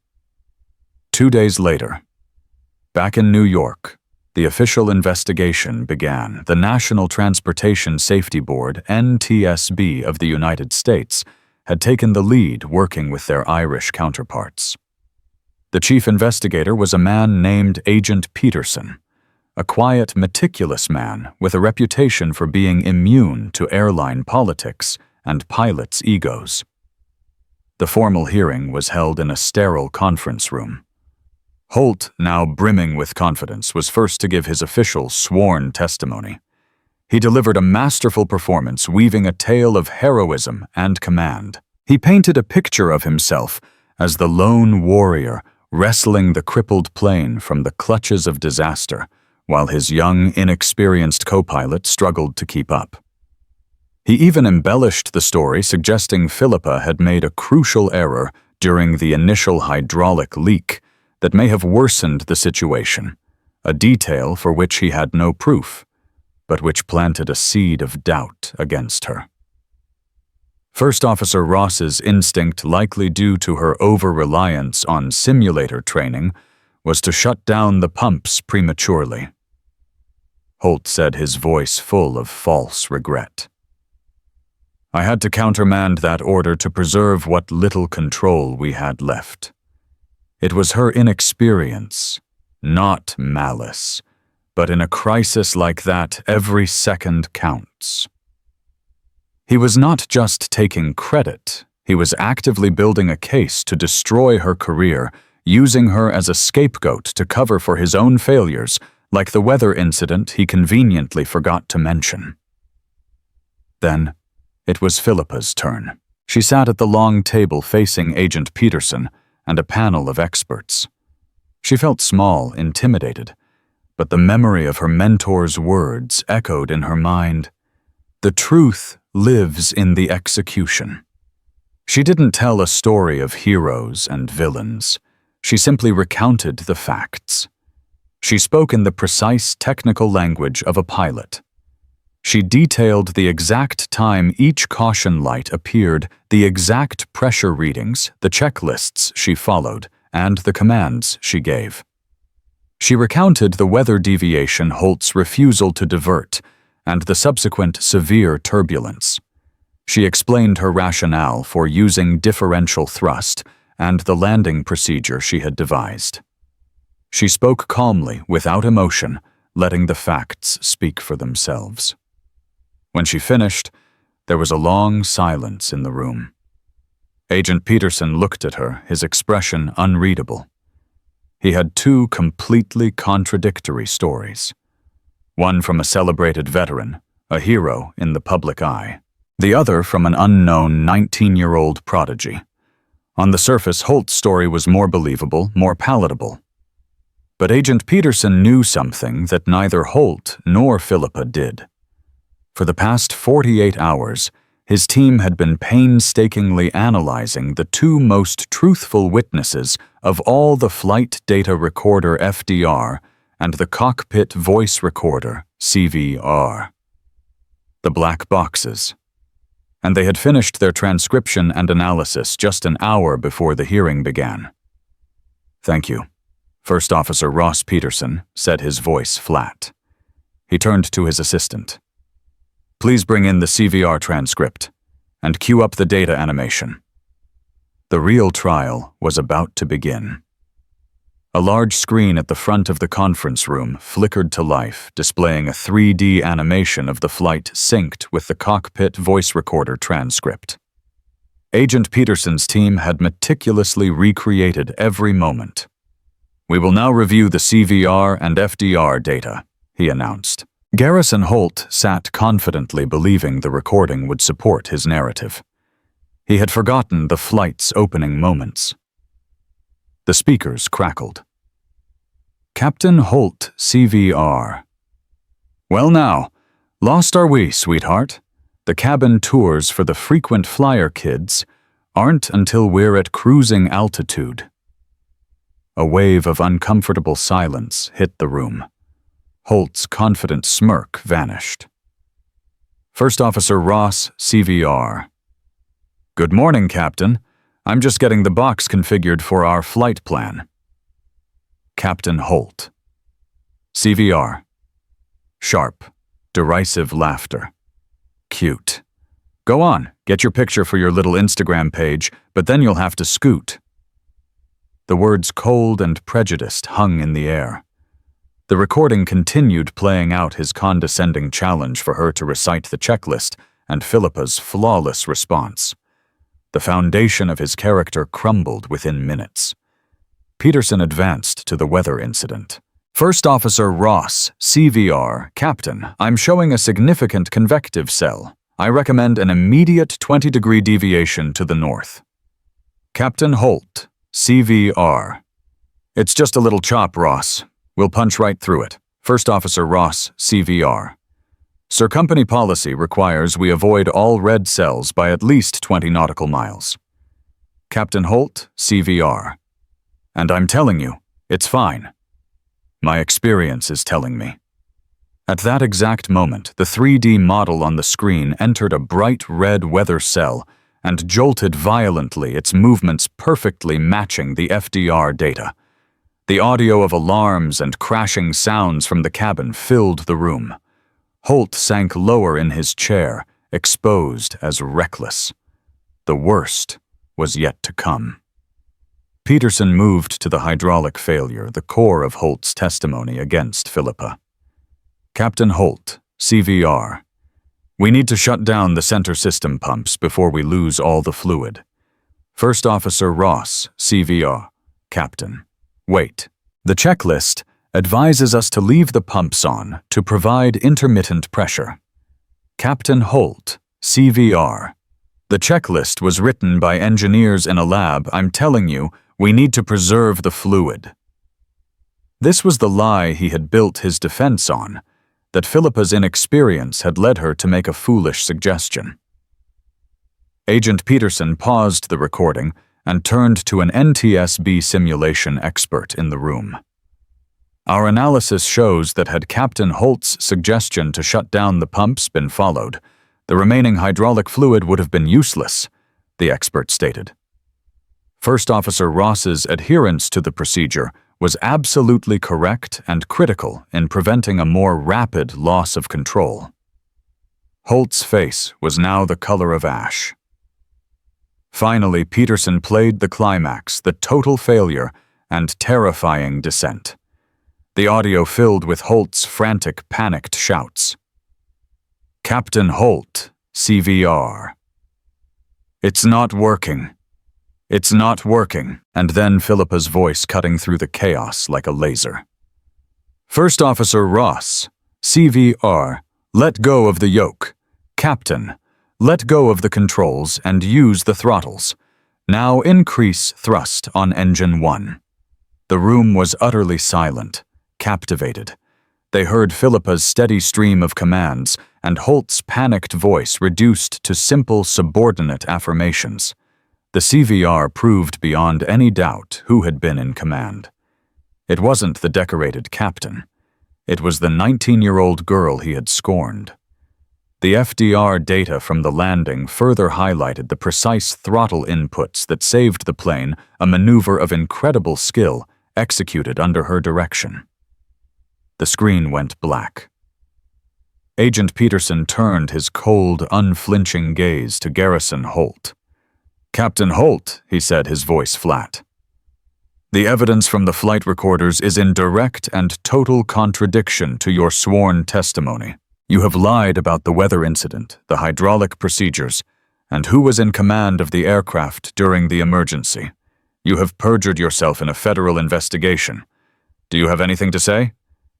2 days later, back in New York, the official investigation began. The National Transportation Safety Board, NTSB, of the United States had taken the lead, working with their Irish counterparts. The chief investigator was a man named Agent Peterson, a quiet, meticulous man with a reputation for being immune to airline politics and pilots' egos. The formal hearing was held in a sterile conference room. Holt, now brimming with confidence, was first to give his official sworn testimony. He delivered a masterful performance, weaving a tale of heroism and command. He painted a picture of himself as the lone warrior wrestling the crippled plane from the clutches of disaster, while his young, inexperienced co-pilot struggled to keep up. He even embellished the story, suggesting Philippa had made a crucial error during the initial hydraulic leak that may have worsened the situation, a detail for which he had no proof, but which planted a seed of doubt against her. First Officer Ross's instinct, likely due to her over-reliance on simulator training, was to shut down the pumps prematurely. Holt said, his voice full of false regret. I had to countermand that order to preserve what little control we had left. It was her inexperience, not malice, but in a crisis like that, every second counts. He was not just taking credit, he was actively building a case to destroy her career, using her as a scapegoat to cover for his own failures, like the weather incident he conveniently forgot to mention. Then, it was Philippa's turn. She sat at the long table facing Agent Peterson and a panel of experts. She felt small, intimidated, but the memory of her mentor's words echoed in her mind. The truth lives in the execution. She didn't tell a story of heroes and villains. She simply recounted the facts. She spoke in the precise technical language of a pilot. She detailed the exact time each caution light appeared, the exact pressure readings, the checklists she followed, and the commands she gave. She recounted the weather deviation, Holt's refusal to divert, and the subsequent severe turbulence. She explained her rationale for using differential thrust and the landing procedure she had devised. She spoke calmly, without emotion, letting the facts speak for themselves. When she finished, there was a long silence in the room. Agent Peterson looked at her, his expression unreadable. He had two completely contradictory stories. One from a celebrated veteran, a hero in the public eye. The other from an unknown 19-year-old prodigy. On the surface, Holt's story was more believable, more palatable. But Agent Peterson knew something that neither Holt nor Philippa did. For the past 48 hours, his team had been painstakingly analyzing the two most truthful witnesses of all the flight data recorder FDR and the cockpit voice recorder CVR. The black boxes. And they had finished their transcription and analysis just an hour before the hearing began. Thank you. First Officer Ross Peterson said, his voice flat. He turned to his assistant. Please bring in the CVR transcript, and cue up the data animation. The real trial was about to begin. A large screen at the front of the conference room flickered to life, displaying a 3D animation of the flight synced with the cockpit voice recorder transcript. Agent Peterson's team had meticulously recreated every moment. "We will now review the CVR and FDR data," he announced. Garrison Holt sat confidently, believing the recording would support his narrative. He had forgotten the flight's opening moments. The speakers crackled. "Captain Holt, CVR. Well now, lost are we, sweetheart? The cabin tours for the frequent flyer kids aren't until we're at cruising altitude." A wave of uncomfortable silence hit the room. Holt's confident smirk vanished. First Officer Ross, CVR. "Good morning, Captain. I'm just getting the box configured for our flight plan." Captain Holt. CVR. Sharp, derisive laughter. "Cute. Go on, get your picture for your little Instagram page, but then you'll have to scoot." The words cold and prejudiced hung in the air. The recording continued playing out his condescending challenge for her to recite the checklist and Philippa's flawless response. The foundation of his character crumbled within minutes. Peterson advanced to the weather incident. "First Officer Ross, CVR, Captain, I'm showing a significant convective cell. I recommend an immediate 20-degree deviation to the north." Captain Holt, CVR. "It's just a little chop, Ross. We'll punch right through it." First Officer Ross, CVR. "Sir, company policy requires we avoid all red cells by at least 20 nautical miles." Captain Holt, CVR. "And I'm telling you, it's fine. My experience is telling me." At that exact moment, the 3D model on the screen entered a bright red weather cell and jolted violently, its movements perfectly matching the FDR data. The audio of alarms and crashing sounds from the cabin filled the room. Holt sank lower in his chair, exposed as reckless. The worst was yet to come. Peterson moved to the hydraulic failure, the core of Holt's testimony against Philippa. Captain Holt, CVR. "We need to shut down the center system pumps before we lose all the fluid." First Officer Ross, CVR. Captain. "Wait. The checklist advises us to leave the pumps on to provide intermittent pressure." Captain Holt, CVR. "The checklist was written by engineers in a lab. I'm telling you, we need to preserve the fluid." This was the lie he had built his defense on, that Philippa's inexperience had led her to make a foolish suggestion. Agent Peterson paused the recording and turned to an NTSB simulation expert in the room. "Our analysis shows that had Captain Holt's suggestion to shut down the pumps been followed, the remaining hydraulic fluid would have been useless," the expert stated. First Officer Ross's adherence to the procedure was absolutely correct and critical in preventing a more rapid loss of control. Holt's face was now the color of ash. Finally, Peterson played the climax, the total failure and terrifying descent. The audio filled with Holt's frantic, panicked shouts. "Captain Holt, CVR. It's not working. It's not working." And then Philippa's voice cutting through the chaos like a laser. "First Officer Ross, CVR, let go of the yoke. Captain, let go of the controls and use the throttles. Now increase thrust on engine 1. The room was utterly silent, captivated. They heard Philippa's steady stream of commands and Holt's panicked voice reduced to simple subordinate affirmations. The CVR proved beyond any doubt who had been in command. It wasn't the decorated captain. It was the 19-year-old girl he had scorned. The FDR data from the landing further highlighted the precise throttle inputs that saved the plane, a maneuver of incredible skill executed under her direction. The screen went black. Agent Peterson turned his cold, unflinching gaze to Garrison Holt. "Captain Holt," he said, his voice flat. "The evidence from the flight recorders is in direct and total contradiction to your sworn testimony. You have lied about the weather incident, the hydraulic procedures, and who was in command of the aircraft during the emergency. You have perjured yourself in a federal investigation. Do you have anything to say?"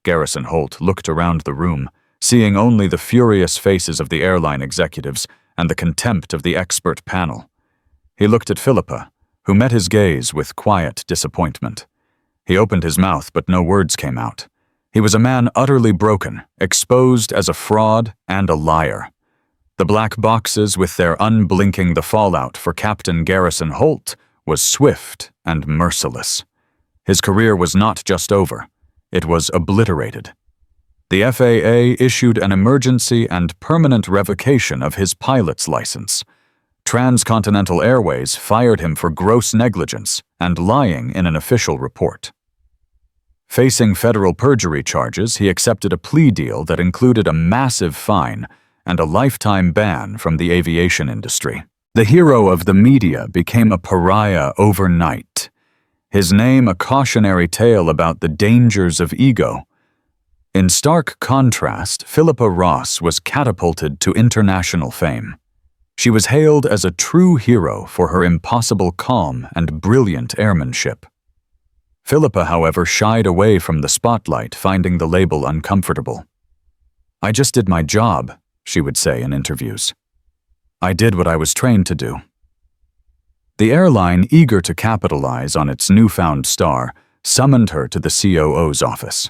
Garrison Holt looked around the room, seeing only the furious faces of the airline executives and the contempt of the expert panel. He looked at Philippa, who met his gaze with quiet disappointment. He opened his mouth, but no words came out. He was a man utterly broken, exposed as a fraud and a liar. The black boxes with their unblinking the fallout for Captain Garrison Holt was swift and merciless. His career was not just over, it was obliterated. The FAA issued an emergency and permanent revocation of his pilot's license. Transcontinental Airways fired him for gross negligence and lying in an official report. Facing federal perjury charges, he accepted a plea deal that included a massive fine and a lifetime ban from the aviation industry. The hero of the media became a pariah overnight. His name a cautionary tale about the dangers of ego. In stark contrast, Philippa Ross was catapulted to international fame. She was hailed as a true hero for her impossible calm and brilliant airmanship. Philippa, however, shied away from the spotlight, finding the label uncomfortable. "I just did my job," she would say in interviews. "I did what I was trained to do." The airline, eager to capitalize on its newfound star, summoned her to the COO's office.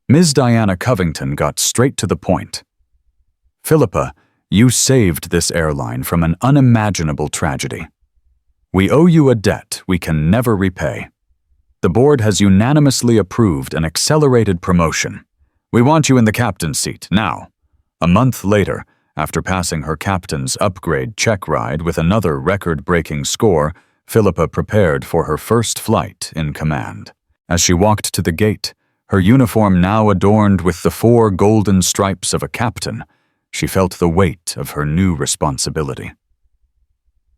Ms. Diana Covington got straight to the point. "Philippa, you saved this airline from an unimaginable tragedy. We owe you a debt we can never repay. The board has unanimously approved an accelerated promotion. We want you in the captain's seat, now." A month later, after passing her captain's upgrade check ride with another record-breaking score, Philippa prepared for her first flight in command. As she walked to the gate, her uniform now adorned with the 4 golden stripes of a captain, she felt the weight of her new responsibility.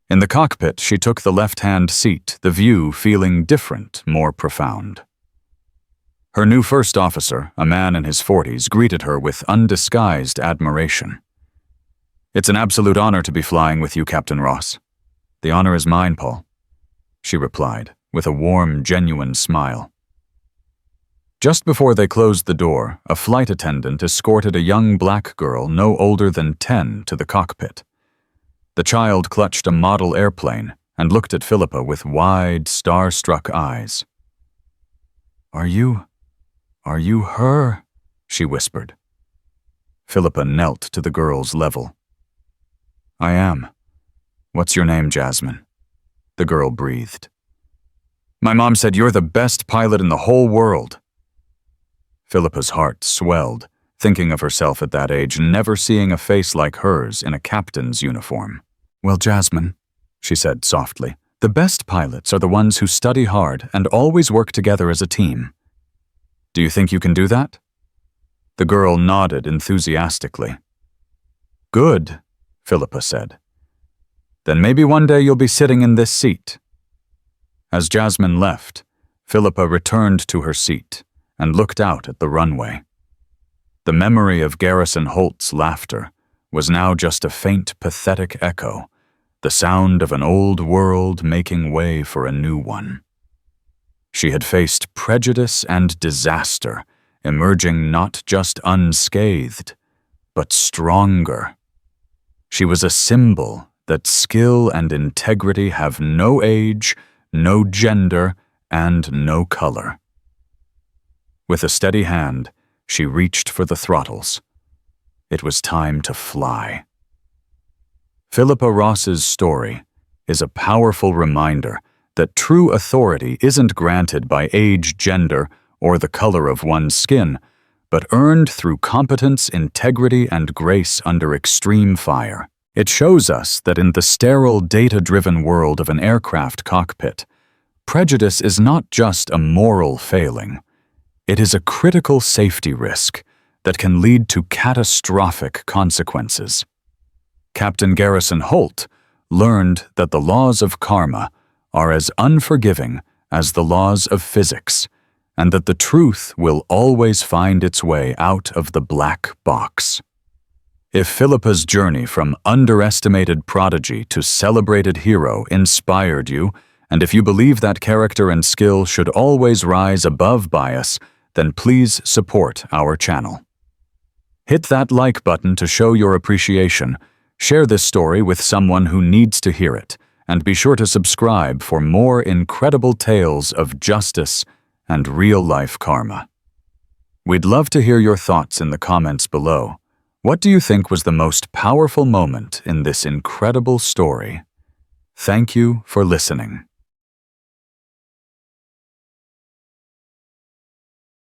In the cockpit, she took the left-hand seat, the view feeling different, more profound. Her new first officer, a man in his 40s, greeted her with undisguised admiration. "It's an absolute honor to be flying with you, Captain Ross." "The honor is mine, Paul," she replied, with a warm, genuine smile. Just before they closed the door, a flight attendant escorted a young black girl no older than 10 to the cockpit. The child clutched a model airplane and looked at Philippa with wide, star-struck eyes. Are you her?" she whispered. Philippa knelt to the girl's level. "I am. What's your name, Jasmine?" the girl breathed. "My mom said you're the best pilot in the whole world." Philippa's heart swelled, thinking of herself at that age, never seeing a face like hers in a captain's uniform. "Well, Jasmine," she said softly, "the best pilots are the ones who study hard and always work together as a team. Do you think you can do that?" The girl nodded enthusiastically. "Good," Philippa said. "Then maybe one day you'll be sitting in this seat." As Jasmine left, Philippa returned to her seat and looked out at the runway. The memory of Garrison Holt's laughter was now just a faint, pathetic echo, the sound of an old world making way for a new one. She had faced prejudice and disaster, emerging not just unscathed, but stronger. She was a symbol that skill and integrity have no age, no gender, and no color. With a steady hand, she reached for the throttles. It was time to fly. Philippa Ross's story is a powerful reminder that true authority isn't granted by age, gender, or the color of one's skin, but earned through competence, integrity, and grace under extreme fire. It shows us that in the sterile, data-driven world of an aircraft cockpit, prejudice is not just a moral failing. It is a critical safety risk, that can lead to catastrophic consequences. Captain Garrison Holt learned that the laws of karma are as unforgiving as the laws of physics, and that the truth will always find its way out of the black box. If Philippa's journey from underestimated prodigy to celebrated hero inspired you, and if you believe that character and skill should always rise above bias, then please support our channel. Hit that like button to show your appreciation, share this story with someone who needs to hear it, and be sure to subscribe for more incredible tales of justice and real-life karma. We'd love to hear your thoughts in the comments below. What do you think was the most powerful moment in this incredible story? Thank you for listening.